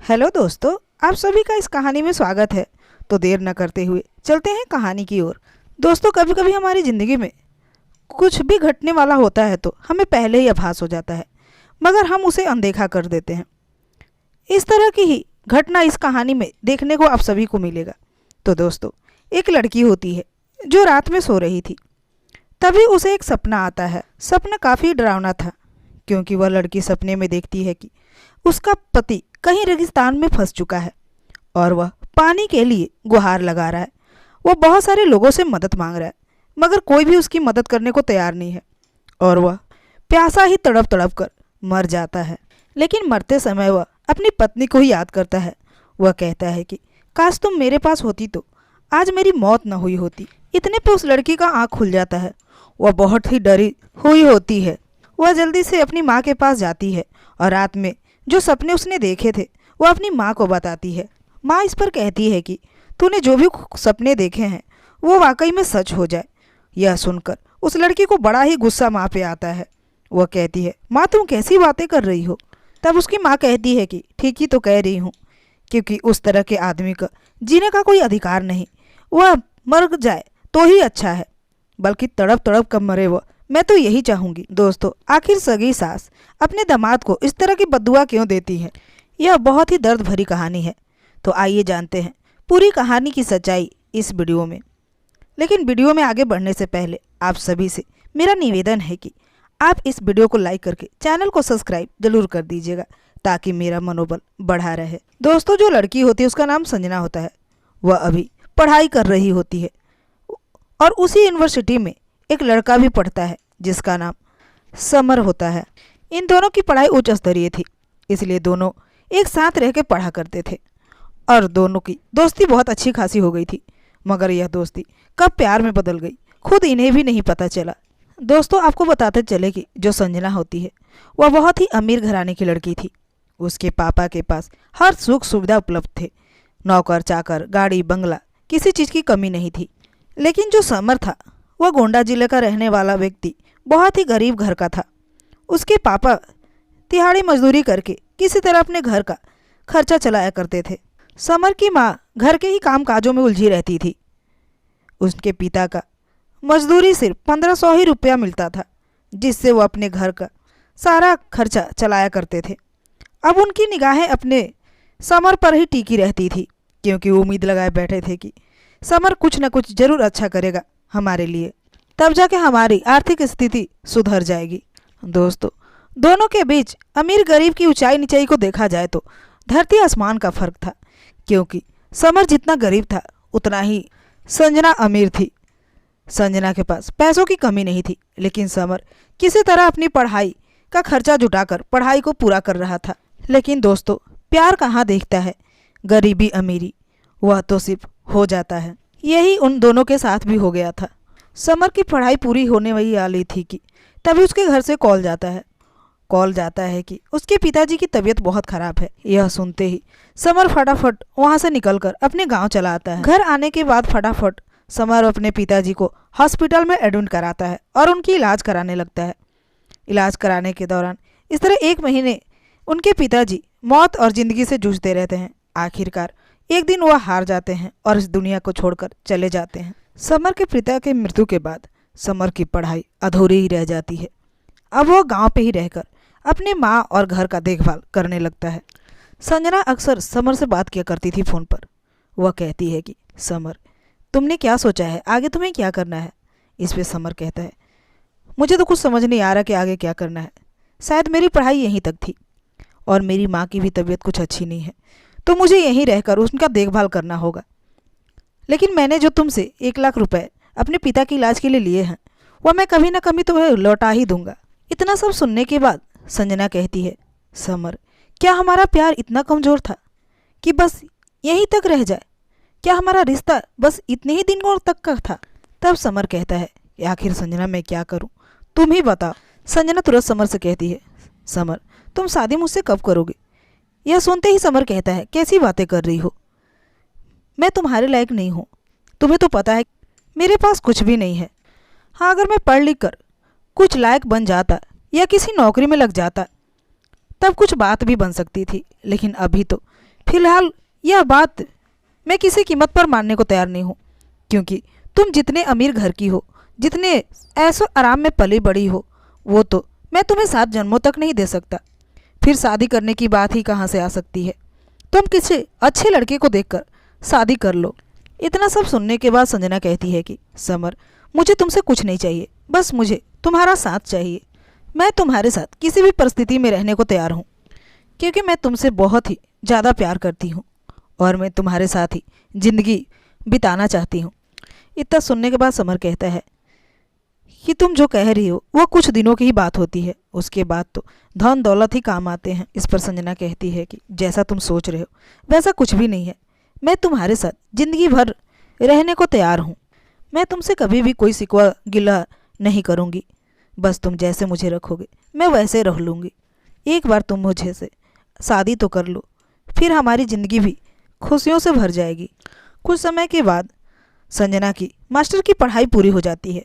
Hello दोस्तों, आप सभी का इस कहानी में स्वागत है। तो देर न करते हुए चलते हैं कहानी की ओर। दोस्तों, कभी कभी हमारी ज़िंदगी में कुछ भी घटने वाला होता है तो हमें पहले ही आभास हो जाता है, मगर हम उसे अनदेखा कर देते हैं। इस तरह की ही घटना इस कहानी में देखने को आप सभी को मिलेगा। तो दोस्तों, एक लड़की होती है जो रात में सो रही थी। तभी उसे एक सपना आता है। सपना काफ़ी डरावना था, क्योंकि वह लड़की सपने में देखती है कि उसका पति कहीं रेगिस्तान में फंस चुका है और वह पानी के लिए गुहार लगा रहा है। वो बहुत सारे लोगों से मदद मांग रहा है, मगर कोई भी उसकी मदद करने को तैयार नहीं है और वह प्यासा ही तड़प तड़प कर मर जाता है। लेकिन मरते समय वह अपनी पत्नी को ही याद करता है। वह कहता है कि काश तुम मेरे पास होती तो आज मेरी मौत न हुई होती। इतने पे उस लड़की का आँख खुल जाता है। वह बहुत ही डरी हुई होती है। वह जल्दी से अपनी माँ के पास जाती है और रात में जो सपने उसने देखे थे वह अपनी माँ को बताती है। माँ इस पर कहती है कि तूने जो भी सपने देखे हैं वो वाकई में सच हो जाए। यह सुनकर उस लड़की को बड़ा ही गुस्सा माँ पे आता है। वह कहती है, माँ तुम कैसी बातें कर रही हो। तब उसकी माँ कहती है कि ठीक ही तो कह रही हूँ, क्योंकि उस तरह के आदमी का जीने का कोई अधिकार नहीं। वह मर जाए तो ही अच्छा है, बल्कि तड़प तड़प कर मरे वह। मैं तो यही चाहूँगी। दोस्तों, आखिर सगी सास अपने दामाद को इस तरह की बद्दुआ क्यों देती है? यह बहुत ही दर्द भरी कहानी है। तो आइए जानते हैं पूरी कहानी की सच्चाई इस वीडियो में। लेकिन वीडियो में आगे बढ़ने से पहले आप सभी से मेरा निवेदन है कि आप इस वीडियो को लाइक करके चैनल को सब्सक्राइब जरूर कर दीजिएगा, ताकि मेरा मनोबल बढ़ा रहे। दोस्तों, जो लड़की होती है उसका नाम संजना होता है। वह अभी पढ़ाई कर रही होती है और उसी यूनिवर्सिटी में एक लड़का भी पढ़ता है जिसका नाम समर होता है। इन दोनों की पढ़ाई उच्च स्तरीय थी, इसलिए दोनों एक साथ रह के पढ़ा करते थे और दोनों की दोस्ती बहुत अच्छी खासी हो गई थी। मगर यह दोस्ती कब प्यार में बदल गई खुद इन्हें भी नहीं पता चला। दोस्तों, आपको बताते चले कि जो संजना होती है वह बहुत ही अमीर घराने की लड़की थी। उसके पापा के पास हर सुख सुविधा उपलब्ध थे। नौकर चाकर, गाड़ी बंगला, किसी चीज़ की कमी नहीं थी। लेकिन जो समर था वह गोंडा जिले का रहने वाला व्यक्ति बहुत ही गरीब घर का था। उसके पापा तिहाड़ी मजदूरी करके किसी तरह अपने घर का खर्चा चलाया करते थे। समर की माँ घर के ही काम काजों में उलझी रहती थी। उसके पिता का मजदूरी सिर्फ 1500 ही रुपया मिलता था, जिससे वो अपने घर का सारा खर्चा चलाया करते थे। अब उनकी निगाहें अपने समर पर ही टिकी रहती थी, क्योंकि वो उम्मीद लगाए बैठे थे कि समर कुछ न कुछ जरूर अच्छा करेगा हमारे लिए, तब जाके हमारी आर्थिक स्थिति सुधर जाएगी। दोस्तों, दोनों के बीच अमीर गरीब की ऊंचाई नीचाई को देखा जाए तो धरती आसमान का फर्क था, क्योंकि समर जितना गरीब था उतना ही संजना अमीर थी। संजना के पास पैसों की कमी नहीं थी, लेकिन समर किसी तरह अपनी पढ़ाई का खर्चा जुटाकर पढ़ाई को पूरा कर रहा था। लेकिन दोस्तों, प्यार कहाँ देखता है गरीबी अमीरी, वह तो सिर्फ हो जाता है। यही उन दोनों के साथ भी हो गया था। समर की पढ़ाई पूरी होने वाली थी कि तभी उसके घर से कॉल जाता है कि उसके पिताजी की तबीयत बहुत ख़राब है। यह सुनते ही समर फटाफट वहाँ से निकलकर अपने गांव चला आता है। घर आने के बाद फटाफट समर अपने पिताजी को हॉस्पिटल में एडमिट कराता है और उनकी इलाज कराने लगता है। इलाज कराने के दौरान इस तरह 1 महीने उनके पिताजी मौत और ज़िंदगी से जूझते रहते हैं। आखिरकार एक दिन वह हार जाते हैं और इस दुनिया को छोड़कर चले जाते हैं। समर के पिता के मृत्यु के बाद समर की पढ़ाई अधूरी ही रह जाती है। अब वह गांव पे ही रहकर अपने माँ और घर का देखभाल करने लगता है। संजना अक्सर समर से बात किया करती थी फ़ोन पर। वह कहती है कि समर, तुमने क्या सोचा है, आगे तुम्हें क्या करना है? इस पे समर कहता है, मुझे तो कुछ समझ नहीं आ रहा कि आगे क्या करना है। शायद मेरी पढ़ाई यहीं तक थी और मेरी माँ की भी तबीयत कुछ अच्छी नहीं है, तो मुझे यहीं रहकर उनका देखभाल करना होगा। लेकिन मैंने जो तुमसे 1 लाख रुपए अपने पिता के इलाज के लिए लिए हैं, वह मैं कभी ना कभी तुम्हें लौटा ही दूंगा। इतना सब सुनने के बाद संजना कहती है, समर, क्या हमारा प्यार इतना कमज़ोर था कि बस यहीं तक रह जाए? क्या हमारा रिश्ता बस इतने ही दिनों तक का था? तब समर कहता है, आखिर संजना मैं क्या करूं, तुम ही बताओ। संजना तुरंत समर से कहती है, समर, तुम शादी मुझसे कब करोगे? यह सुनते ही समर कहता है, कैसी बातें कर रही हो, मैं तुम्हारे लायक नहीं हूँ। तुम्हें तो पता है मेरे पास कुछ भी नहीं है। हाँ, अगर मैं पढ़ लिख कर कुछ लायक बन जाता या किसी नौकरी में लग जाता तब कुछ बात भी बन सकती थी, लेकिन अभी तो फिलहाल यह बात मैं किसी कीमत पर मानने को तैयार नहीं हूँ, क्योंकि तुम जितने अमीर घर की हो, जितने ऐशो आराम में पली बड़ी हो, वो तो मैं तुम्हें 7 जन्मों तक नहीं दे सकता। फिर शादी करने की बात ही कहाँ से आ सकती है। तुम किसी अच्छे लड़के को देखकर शादी कर लो। इतना सब सुनने के बाद संजना कहती है कि समर, मुझे तुमसे कुछ नहीं चाहिए, बस मुझे तुम्हारा साथ चाहिए। मैं तुम्हारे साथ किसी भी परिस्थिति में रहने को तैयार हूँ, क्योंकि मैं तुमसे बहुत ही ज़्यादा प्यार करती हूँ और मैं तुम्हारे साथ ही ज़िंदगी बिताना चाहती हूँ। इतना सुनने के बाद समर कहता है कि तुम जो कह रही हो वो कुछ दिनों की ही बात होती है, उसके बाद तो धन दौलत ही काम आते हैं। इस पर संजना कहती है कि जैसा तुम सोच रहे हो वैसा कुछ भी नहीं है। मैं तुम्हारे साथ ज़िंदगी भर रहने को तैयार हूँ। मैं तुमसे कभी भी कोई शिकवा गिला नहीं करूँगी। बस तुम जैसे मुझे रखोगे मैं वैसे रह लूँगी। एक बार तुम मुझे से शादी तो कर लो, फिर हमारी ज़िंदगी भी खुशियों से भर जाएगी। कुछ समय के बाद संजना की मास्टर की पढ़ाई पूरी हो जाती है।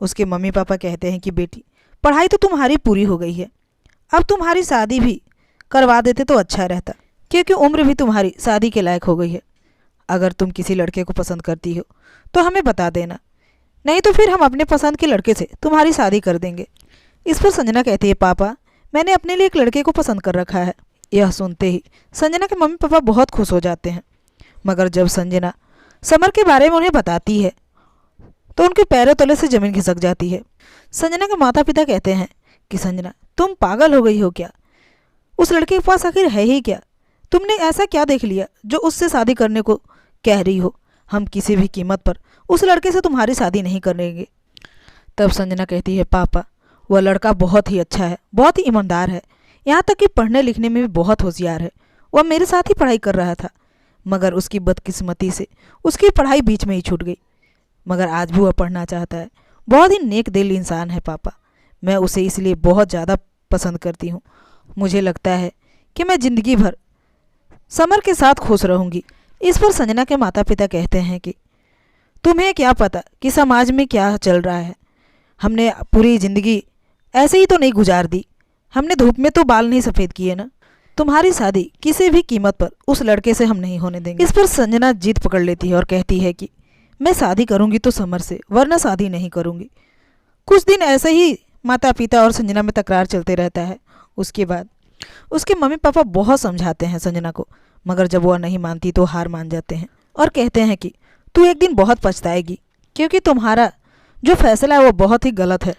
उसके मम्मी पापा कहते हैं कि बेटी, पढ़ाई तो तुम्हारी पूरी हो गई है, अब तुम्हारी शादी भी करवा देते तो अच्छा रहता, क्योंकि उम्र भी तुम्हारी शादी के लायक हो गई है। अगर तुम किसी लड़के को पसंद करती हो तो हमें बता देना, नहीं तो फिर हम अपने पसंद के लड़के से तुम्हारी शादी कर देंगे। इस पर संजना कहती है पापा, मैंने अपने लिए एक लड़के को पसंद कर रखा है। यह सुनते ही संजना के मम्मी पापा बहुत खुश हो जाते हैं, मगर जब संजना समर के बारे में उन्हें बताती है तो उनके पैरों तले से ज़मीन खिसक जाती है। संजना के माता पिता कहते हैं कि संजना, तुम पागल हो गई हो क्या? उस लड़के के पास आखिर है ही क्या? तुमने ऐसा क्या देख लिया जो उससे शादी करने को कह रही हो? हम किसी भी कीमत पर उस लड़के से तुम्हारी शादी नहीं करेंगे। तब संजना कहती है पापा, वह लड़का बहुत ही अच्छा है, बहुत ही ईमानदार है, यहाँ तक कि पढ़ने लिखने में भी बहुत होशियार है। वह मेरे साथ ही पढ़ाई कर रहा था, मगर उसकी बदकिस्मती से उसकी पढ़ाई बीच में ही छूट गई। मगर आज भी वह पढ़ना चाहता है। बहुत ही नेक दिल इंसान है पापा, मैं उसे इसलिए बहुत ज़्यादा पसंद करती हूँ। मुझे लगता है कि मैं ज़िंदगी भर समर के साथ खुश रहूँगी। इस पर संजना के माता पिता कहते हैं कि तुम्हें क्या पता कि समाज में क्या चल रहा है। हमने पूरी ज़िंदगी ऐसे ही तो नहीं गुजार दी, हमने धूप में तो बाल नहीं सफ़ेद किए ना। तुम्हारी शादी किसी भी कीमत पर उस लड़के से हम नहीं होने देंगे। इस पर संजना जिद पकड़ लेती है और कहती है कि मैं शादी करूंगी तो समर से, वरना शादी नहीं करूंगी। कुछ दिन ऐसे ही माता पिता और संजना में तकरार चलते रहता है। उसके बाद उसके मम्मी पापा बहुत समझाते हैं संजना को, मगर जब वह नहीं मानती तो हार मान जाते हैं और कहते हैं कि तू एक दिन बहुत पछताएगी, क्योंकि तुम्हारा जो फैसला है वो बहुत ही गलत है।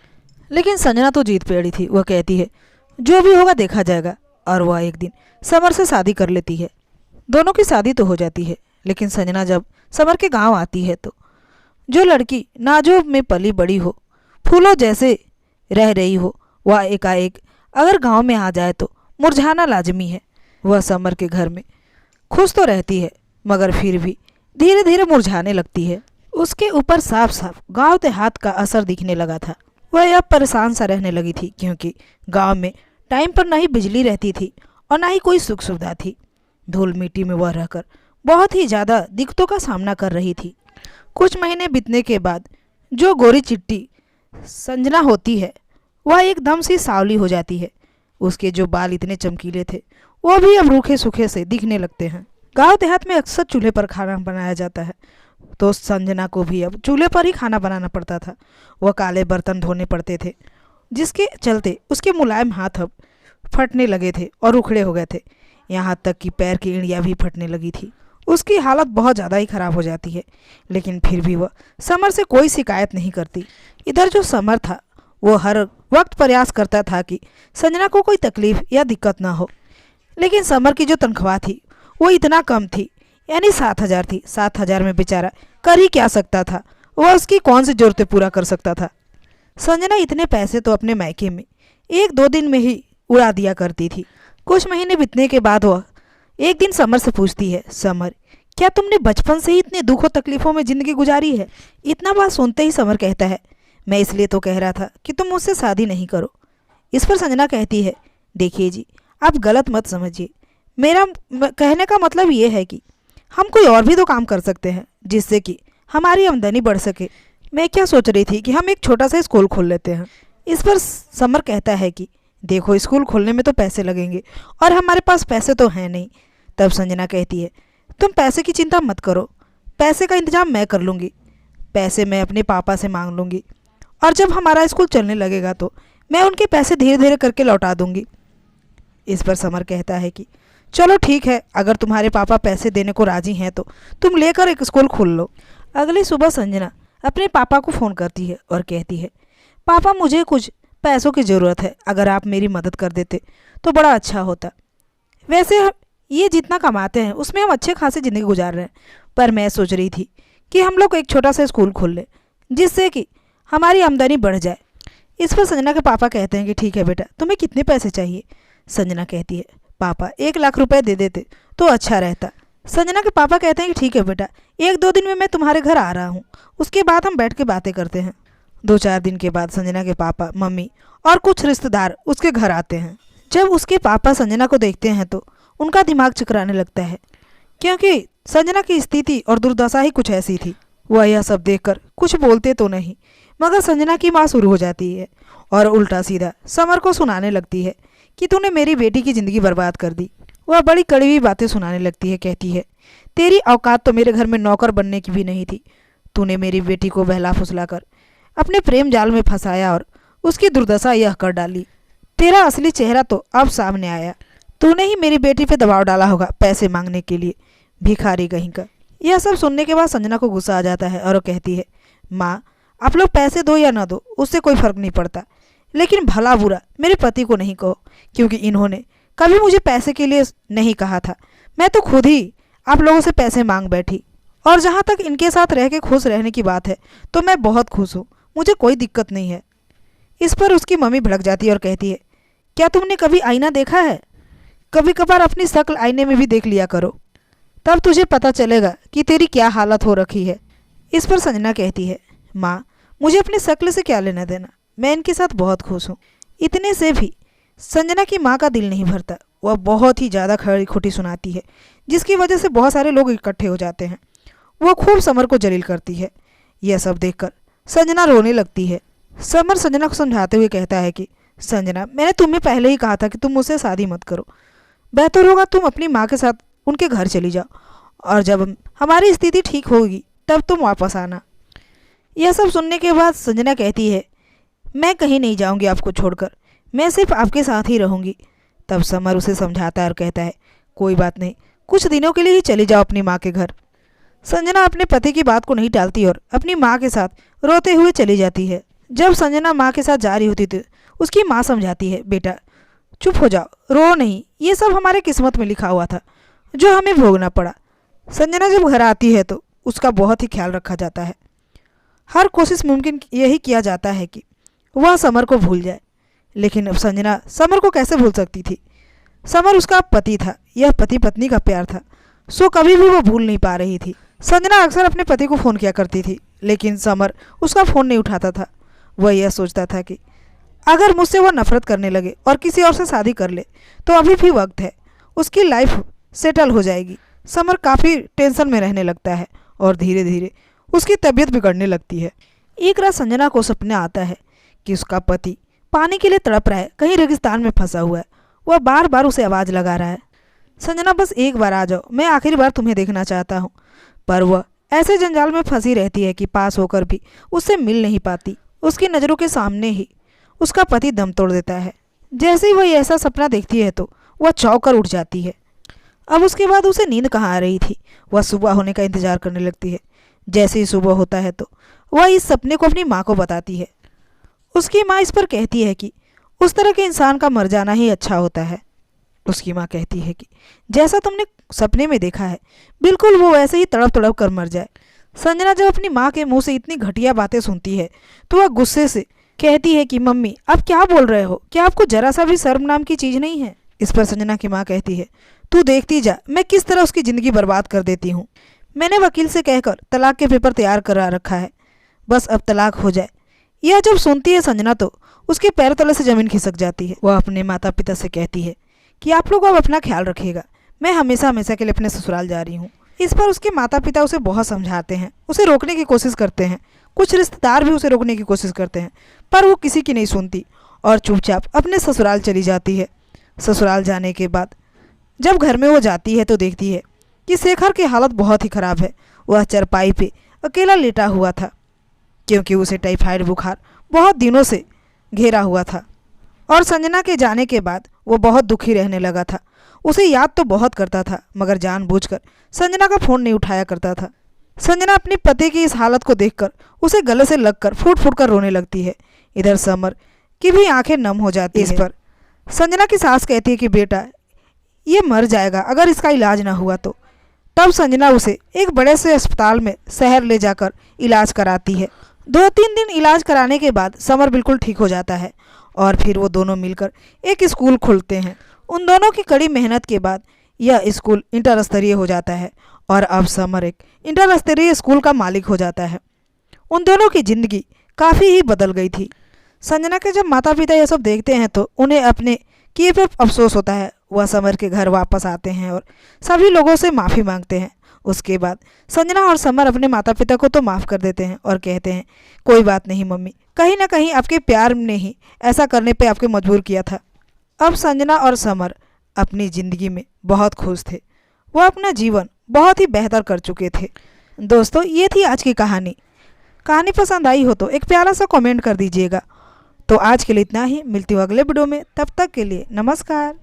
लेकिन संजना तो जीत पे अड़ी थी। वह कहती है जो भी होगा देखा जाएगा, और वह एक दिन समर से शादी कर लेती है। दोनों की शादी तो हो जाती है, लेकिन संजना जब समर के गांव आती है तो जो लड़की नाजो में पली बड़ी हो, फूलों जैसे रह रही हो, वह एकाएक अगर गांव में आ जाए तो मुरझाना लाजमी है। वह समर के घर में खुश तो रहती है, मगर फिर भी धीरे धीरे मुरझाने लगती है। उसके ऊपर साफ साफ गांव देहात का असर दिखने लगा था। वह अब परेशान सा रहने लगी थी, क्योंकि गांव में टाइम पर ना ही बिजली रहती थी और ना ही कोई सुख सुविधा थी। धूल मिट्टी में वह रहकर बहुत ही ज़्यादा दिक्कतों का सामना कर रही थी। कुछ महीने बीतने के बाद जो गोरी चिट्टी संजना होती है वह एकदम से सांवली हो जाती है। उसके जो बाल इतने चमकीले थे वो भी अब रूखे सूखे से दिखने लगते हैं। गांव देहात में अक्सर चूल्हे पर खाना बनाया जाता है, तो संजना को भी अब चूल्हे पर ही खाना बनाना पड़ता था। वह काले बर्तन धोने पड़ते थे, जिसके चलते उसके मुलायम हाथ अब फटने लगे थे और उखड़े हो गए थे। यहाँ तक कि पैर की एड़ियाँ भी फटने लगी थी। उसकी हालत बहुत ज़्यादा ही ख़राब हो जाती है, लेकिन फिर भी वह समर से कोई शिकायत नहीं करती। इधर जो समर था वो हर वक्त प्रयास करता था कि संजना को कोई तकलीफ़ या दिक्कत ना हो, लेकिन समर की जो तनख्वाह थी वो इतना कम थी, यानी 7,000 थी। 7,000 में बेचारा कर ही क्या सकता था? वह उसकी कौन सी ज़रूरतें पूरा कर सकता था? संजना इतने पैसे तो अपने मायके में 1-2 दिन में ही उड़ा दिया करती थी। कुछ महीने बीतने के बाद वह एक दिन समर से पूछती है, समर, क्या तुमने बचपन से ही इतने दुखों तकलीफ़ों में ज़िंदगी गुजारी है? इतना बात सुनते ही समर कहता है, मैं इसलिए तो कह रहा था कि तुम मुझसे शादी नहीं करो। इस पर संजना कहती है, देखिए जी, आप गलत मत समझिए, मेरा कहने का मतलब ये है कि हम कोई और भी तो काम कर सकते हैं जिससे कि हमारी आमदनी बढ़ सके। मैं क्या सोच रही थी कि हम एक छोटा सा स्कूल खोल लेते हैं। इस पर समर कहता है कि देखो, स्कूल खोलने में तो पैसे लगेंगे और हमारे पास पैसे तो हैं नहीं, तब संजना कहती है, तुम पैसे की चिंता मत करो, पैसे का इंतजाम मैं कर लूँगी। पैसे मैं अपने पापा से मांग लूँगी और जब हमारा स्कूल चलने लगेगा तो मैं उनके पैसे धीरे धीरे करके लौटा दूँगी। इस पर समर कहता है कि चलो ठीक है, अगर तुम्हारे पापा पैसे देने को राजी हैं तो तुम लेकर एक स्कूल खोल लो। अगली सुबह संजना अपने पापा को फ़ोन करती है और कहती है, पापा मुझे कुछ पैसों की ज़रूरत है, अगर आप मेरी मदद कर देते तो बड़ा अच्छा होता। वैसे ये जितना कमाते हैं उसमें हम अच्छे खासी ज़िंदगी गुजार रहे हैं, पर मैं सोच रही थी कि हम लोग एक छोटा सा स्कूल खोल लें जिससे कि हमारी आमदनी बढ़ जाए। इस पर संजना के पापा कहते हैं कि ठीक है बेटा, तुम्हें कितने पैसे चाहिए? संजना कहती है, पापा 1 लाख रुपए दे देते तो अच्छा रहता। संजना के पापा कहते हैं कि ठीक है बेटा, 1-2 दिन में मैं तुम्हारे घर आ रहा हूँ, उसके बाद हम बैठ के बातें करते हैं। 2-4 दिन के बाद संजना के पापा, मम्मी और कुछ रिश्तेदार उसके घर आते हैं। जब उसके पापा संजना को देखते हैं तो उनका दिमाग चकराने लगता है, क्योंकि संजना की स्थिति और दुर्दशा ही कुछ ऐसी थी। वह यह सब देखकर कुछ बोलते तो नहीं, मगर संजना की माँ शुरू हो जाती है और उल्टा सीधा समर को सुनाने लगती है कि तूने मेरी बेटी की ज़िंदगी बर्बाद कर दी। वह बड़ी कड़वी बातें सुनाने लगती है, कहती है, तेरी औकात तो मेरे घर में नौकर बनने की भी नहीं थी। तूने मेरी बेटी को बहला फुसला कर अपने प्रेम जाल में फंसाया और उसकी दुर्दशा यह कर डाली। तेरा असली चेहरा तो अब सामने आया। तूने ही मेरी बेटी पे दबाव डाला होगा पैसे मांगने के लिए, भिखारी कहीं का। यह सब सुनने के बाद संजना को गुस्सा आ जाता है और वो कहती है, माँ आप लोग पैसे दो या ना दो उससे कोई फ़र्क नहीं पड़ता, लेकिन भला बुरा मेरे पति को नहीं कहो, क्योंकि इन्होंने कभी मुझे पैसे के लिए नहीं कहा था। मैं तो खुद ही आप लोगों से पैसे मांग बैठी, और जहाँ तक इनके साथ रह के खुश रहने की बात है तो मैं बहुत खुश हूँ, मुझे कोई दिक्कत नहीं है। इस पर उसकी मम्मी भड़क जाती है और कहती है, क्या तुमने कभी आईना देखा है? कभी कभार अपनी शक्ल आईने में भी देख लिया करो, तब तुझे पता चलेगा कि तेरी क्या हालत हो रखी है। इस पर संजना कहती है, माँ मुझे अपनी शक्ल से क्या लेना देना, मैं इनके साथ बहुत खुश हूँ। इतने से भी संजना की माँ का दिल नहीं भरता, वह बहुत ही ज़्यादा खड़ी खोटी सुनाती है, जिसकी वजह से बहुत सारे लोग इकट्ठे हो जाते हैं। वो खूब समर को जलील करती है। यह सब देखकर संजना रोने लगती है। समर संजना को समझाते हुए कहता है कि संजना, मैंने तुम्हें पहले ही कहा था कि तुम मुझसे शादी मत करो, बेहतर होगा तुम अपनी माँ के साथ उनके घर चली जाओ, और जब हमारी स्थिति ठीक होगी तब तुम वापस आना। यह सब सुनने के बाद संजना कहती है, मैं कहीं नहीं जाऊंगी आपको छोड़कर, मैं सिर्फ आपके साथ ही रहूंगी। तब समर उसे समझाता है और कहता है, कोई बात नहीं, कुछ दिनों के लिए ही चली जाओ अपनी माँ के घर। संजना अपने पति की बात को नहीं टालती और अपनी माँ के साथ रोते हुए चली जाती है। जब संजना माँ के साथ जा रही होती थी, उसकी माँ समझाती है, बेटा चुप हो जाओ, रो नहीं, ये सब हमारे किस्मत में लिखा हुआ था जो हमें भोगना पड़ा। संजना जब घर आती है तो उसका बहुत ही ख्याल रखा जाता है। हर कोशिश मुमकिन यही किया जाता है कि वह समर को भूल जाए, लेकिन अब संजना समर को कैसे भूल सकती थी? समर उसका पति था, यह पति पत्नी का प्यार था, सो कभी भी वो भूल नहीं पा रही थी। संजना अक्सर अपने पति को फ़ोन किया करती थी, लेकिन समर उसका फ़ोन नहीं उठाता था। वह यह सोचता था कि अगर मुझसे वह नफरत करने लगे और किसी और से शादी कर ले तो अभी भी वक्त है, उसकी लाइफ सेटल हो जाएगी। समर काफ़ी टेंशन में रहने लगता है और धीरे धीरे उसकी तबीयत बिगड़ने लगती है। एक रात संजना को सपना आता है कि उसका पति पानी के लिए तड़प रहा है, कहीं रेगिस्तान में फंसा हुआ है। वह बार बार उसे आवाज़ लगा रहा है, संजना बस एक बार आ जाओ, मैं आखिरी बार तुम्हें देखना चाहता हूँ। पर वह ऐसे जंजाल में फंसी रहती है कि पास होकर भी उससे मिल नहीं पाती। उसकी नज़रों के सामने ही उसका पति दम तोड़ देता है। जैसे ही वह ऐसा सपना देखती है तो वह चौंक कर उठ जाती है। अब उसके बाद उसे नींद कहाँ आ रही थी, वह सुबह होने का इंतज़ार करने लगती है। जैसे ही सुबह होता है तो वह इस सपने को अपनी माँ को बताती है। उसकी माँ इस पर कहती है कि उस तरह के इंसान का मर जाना ही अच्छा होता है। उसकी माँ कहती है कि जैसा तुमने सपने में देखा है, बिल्कुल वो वैसे ही तड़प तड़प कर मर जाए। संजना जब अपनी माँ के मुंह से इतनी घटिया बातें सुनती है तो वह गुस्से से कहती है कि मम्मी आप क्या बोल रहे हो, क्या आपको जरा सा भी शर्म नाम की चीज़ नहीं है? इस पर संजना की माँ कहती है, तू देखती जा मैं किस तरह उसकी ज़िंदगी बर्बाद कर देती हूँ। मैंने वकील से कहकर तलाक के पेपर तैयार करा रखा है, बस अब तलाक हो जाए। यह जब सुनती है संजना तो उसके पैर तले से ज़मीन खिसक जाती है। वह अपने माता पिता से कहती है कि आप लोग अब अपना ख्याल रखिएगा, मैं हमेशा हमेशा के लिए अपने ससुराल जा रही हूँ। इस पर उसके माता पिता उसे बहुत समझाते हैं, उसे रोकने की कोशिश करते हैं, कुछ रिश्तेदार भी उसे रोकने की कोशिश करते हैं, पर वो किसी की नहीं सुनती और चुपचाप अपने ससुराल चली जाती है। ससुराल जाने के बाद जब घर में वो जाती है तो देखती है कि शेखर की हालत बहुत ही ख़राब है। वह चारपाई पे अकेला लेटा हुआ था क्योंकि उसे टाइफाइड बुखार बहुत दिनों से घेरा हुआ था और संजना के जाने के बाद वो बहुत दुखी रहने लगा था। उसे याद तो बहुत करता था मगर जानबूझकर संजना का फ़ोन नहीं उठाया करता था। संजना अपने पति की इस हालत को देखकर उसे गले से लगकर फूट फूट कर रोने लगती है। इधर समर की भी आंखें नम हो जाती है। इस पर संजना की सास कहती है कि बेटा ये मर जाएगा अगर इसका इलाज ना हुआ तो। तब संजना उसे एक बड़े से अस्पताल में शहर ले जाकर इलाज कराती है। 2-3 दिन इलाज कराने के बाद समर बिल्कुल ठीक हो जाता है और फिर वो दोनों मिलकर एक स्कूल खोलते हैं। उन दोनों की कड़ी मेहनत के बाद यह स्कूल इंटर स्तरीय हो जाता है और अब समर एक इंटर स्तरीय स्कूल का मालिक हो जाता है। उन दोनों की ज़िंदगी काफ़ी ही बदल गई थी। संजना के जब माता पिता यह सब देखते हैं तो उन्हें अपने किए पे अफसोस होता है। वह समर के घर वापस आते हैं और सभी लोगों से माफ़ी मांगते हैं। उसके बाद संजना और समर अपने माता पिता को तो माफ़ कर देते हैं और कहते हैं कोई बात नहीं मम्मी, कहीं ना कहीं आपके प्यार ने ही ऐसा करने पे आपके मजबूर किया था। अब संजना और समर अपनी ज़िंदगी में बहुत खुश थे। वह अपना जीवन बहुत ही बेहतर कर चुके थे। दोस्तों ये थी आज की कहानी। कहानी पसंद आई हो तो एक प्यारा सा कमेंट कर दीजिएगा। तो आज के लिए इतना ही, मिलती हूँ अगले वीडियो में। तब तक के लिए नमस्कार।